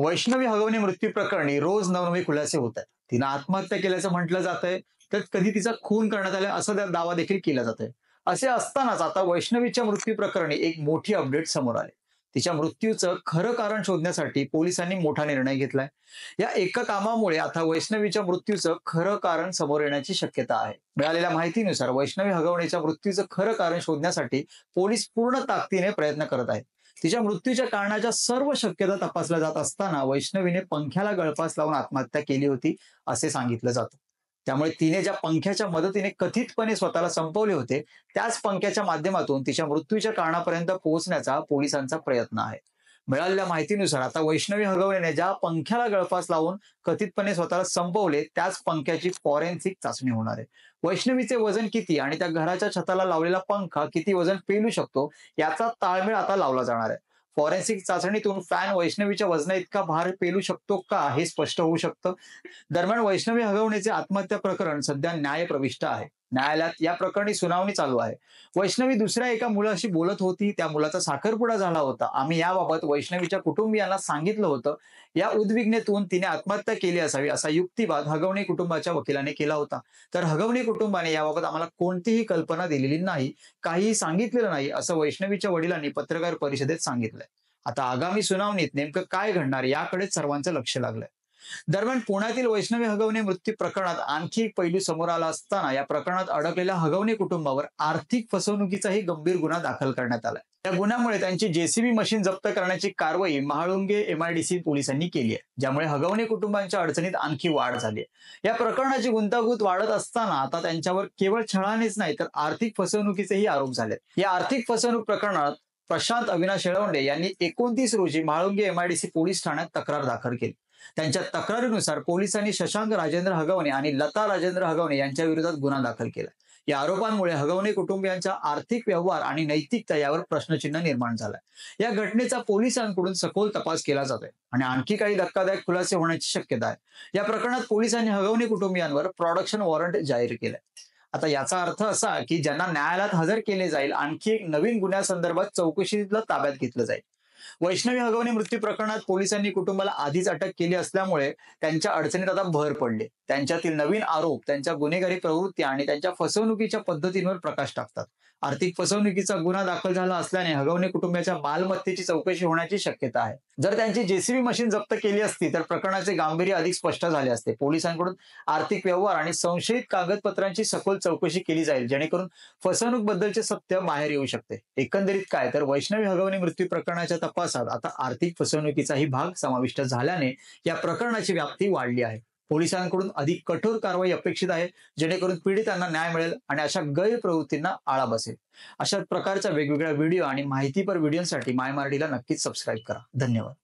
वैष्णवी हगवणे मृत्यू प्रकरणी रोज नवनवे खुलासे होत आहेत. तिनं आत्महत्या केल्याचं म्हटलं जातंय, तर कधी तिचा खून करण्यात आला असा दावा देखील केला जातोय. असे असतानाच आता वैष्णवीच्या मृत्यू प्रकरणी एक मोठी अपडेट समोर आली. तिच्या मृत्यूचं खरं कारण शोधण्यासाठी पोलिसांनी मोठा निर्णय घेतलाय. या एका कामामुळे आता वैष्णवीच्या मृत्यूचं खरं कारण समोर येण्याची शक्यता आहे. मिळालेल्या माहितीनुसार वैष्णवी हगवणेच्या मृत्यूचं खरं कारण शोधण्यासाठी पोलीस पूर्ण ताकदीने प्रयत्न करत आहेत. तिच्या मृत्यूच्या कारणाच्या सर्व शक्यता तपासल्या जात असताना वैष्णवीने पंख्याला गळफास लावून आत्महत्या केली होती असे सांगितलं जातं. त्यामुळे तिने ज्या पंख्याच्या मदतीने कथितपणे स्वतःला संपवले होते, त्याच पंख्याच्या माध्यमातून तिच्या मृत्यूच्या कारणापर्यंत पोहोचण्याचा पोलिसांचा प्रयत्न आहे. मिळालेल्या माहितीनुसार आता वैष्णवी हगवणेने ज्या पंख्याला गळफास लावून कथितपणे स्वतःला संपवले, त्याच पंख्याची फॉरेन्सिक चाचणी होणार आहे. वैष्णवीचे वजन किती आणि त्या घराच्या छताला लावलेला पंखा किती वजन पेलू शकतो, याचा ताळमेळ आता लावला जाणार आहे. फॉरेन्सिक चाचणीतून फॅन वैष्णवीच्या वजना इतका भार पेलू शकतो का, हे स्पष्ट होऊ शकतं. दरम्यान वैष्णवी हगवणेचे आत्महत्या प्रकरण सध्या न्यायप्रविष्ट आहे. न्यायालयात या प्रकरणी सुनावणी चालू आहे. वैष्णवी दुसऱ्या एका मुलाशी बोलत होती, त्या मुलाचा साखरपुडा झाला होता. आम्ही याबाबत वैष्णवीच्या कुटुंबियांना सांगितलं होतं. या उद्विग्नेतून तिने आत्महत्या केली असावी असा युक्तिवाद हगवणे कुटुंबाच्या वकिलाने केला होता. तर हगवणे कुटुंबाने याबाबत आम्हाला कोणतीही कल्पना दिलेली नाही, काहीही सांगितलेलं नाही, असं वैष्णवीच्या वडिलांनी पत्रकार परिषदेत सांगितलंय. आता आगामी सुनावणीत नेमकं काय घडणार याकडेच सर्वांचं लक्ष लागलंय. दरम्यान पुण्यातील वैष्णवी हगवणे मृत्यू प्रकरणात आणखी एक पैलू समोर आला असताना या प्रकरणात अडकलेल्या हगवणे कुटुंबावर आर्थिक फसवणुकीचाही गंभीर गुन्हा दाखल करण्यात आलाय. या गुन्ह्यामुळे त्यांची जेसीबी मशीन जप्त करण्याची कारवाई महाळुंगे एमआयडीसी पोलिसांनी केली आहे, ज्यामुळे हगवणे कुटुंबांच्या अडचणीत आणखी वाढ झाली आहे. या प्रकरणाची गुंतागुंत वाढत असताना आता त्यांच्यावर केवळ छळानेच नाही तर आर्थिक फसवणुकीचेही आरोप झालेत. या आर्थिक फसवणूक प्रकरणात प्रशांत अविनाश येळवंडे यांनी 29 रोजी महाळुंगे एमआयडीसी पोलीस ठाण्यात तक्रार दाखल केली. त्यांच्या तक्रारीनुसार पोलिसांनी शशांक राजेंद्र हगवणे आणि लता राजेंद्र हगवणे यांच्या विरोधात गुन्हा दाखल केला. या आरोपांमुळे हगवणे कुटुंबियांच्या आर्थिक व्यवहार आणि नैतिकता यावर प्रश्नचिन्ह निर्माण झालाय. या घटनेचा पोलिसांकडून सखोल तपास केला जातोय आणि आणखी काही धक्कादायक खुलासे होण्याची शक्यता आहे. या प्रकरणात पोलिसांनी हगवणे कुटुंबियांवर प्रोडक्शन वॉरंट जाहीर केलंय. आता याचा अर्थ असा की ज्यांना न्यायालयात हजर केले जाईल, आणखी एक नवीन गुन्ह्यासंदर्भात चौकशीला ताब्यात घेतलं जाईल. वैष्णवी हगवणे मृत्यू प्रकरणात पोलिसांनी कुटुंबाला आधीच अटक केली असल्यामुळे त्यांच्या अडचणीत आता भर पडली. त्यांच्यातील नवीन आरोप त्यांच्या गुन्हेगारी प्रवृत्ती आणि त्यांच्या फसवणुकीच्या पद्धतींवर प्रकाश टाकतात. आर्थिक फसवणुकीचा गुन्हा दाखल झाला असल्याने हगवणे कुटुंबाच्या मालमत्तेची चौकशी होण्याची शक्यता आहे. जर त्यांची जेसीबी मशीन जप्त केली असती तर प्रकरणाचे गांभीर्य अधिक स्पष्ट झाले असते. पोलिसांकडून आर्थिक व्यवहार आणि संशयित कागदपत्रांची सखोल चौकशी केली जाईल, जेणेकरून फसवणूक बद्दलचे सत्य बाहेर येऊ शकते. एकंदरीत काय तर वैष्णवी हगवणे मृत्यू प्रकरणाच्या तपासात आता आर्थिक फसवणुकीचाही भाग समाविष्ट झाल्याने या प्रकरणाची व्याप्ती वाढली आहे. पोलिसांकडून अधिक कठोर कारवाई अपेक्षित आहे, जेणेकरून पीडितांना न्याय मिळेल आणि अशा गैरप्रवृत्तींना आळा बसेल. अशा प्रकारच्या वेगवेगळ्या व्हिडिओ आणि माहितीपर व्हिडिओसाठी माय मराठीला नक्कीच सबस्क्राईब करा. धन्यवाद.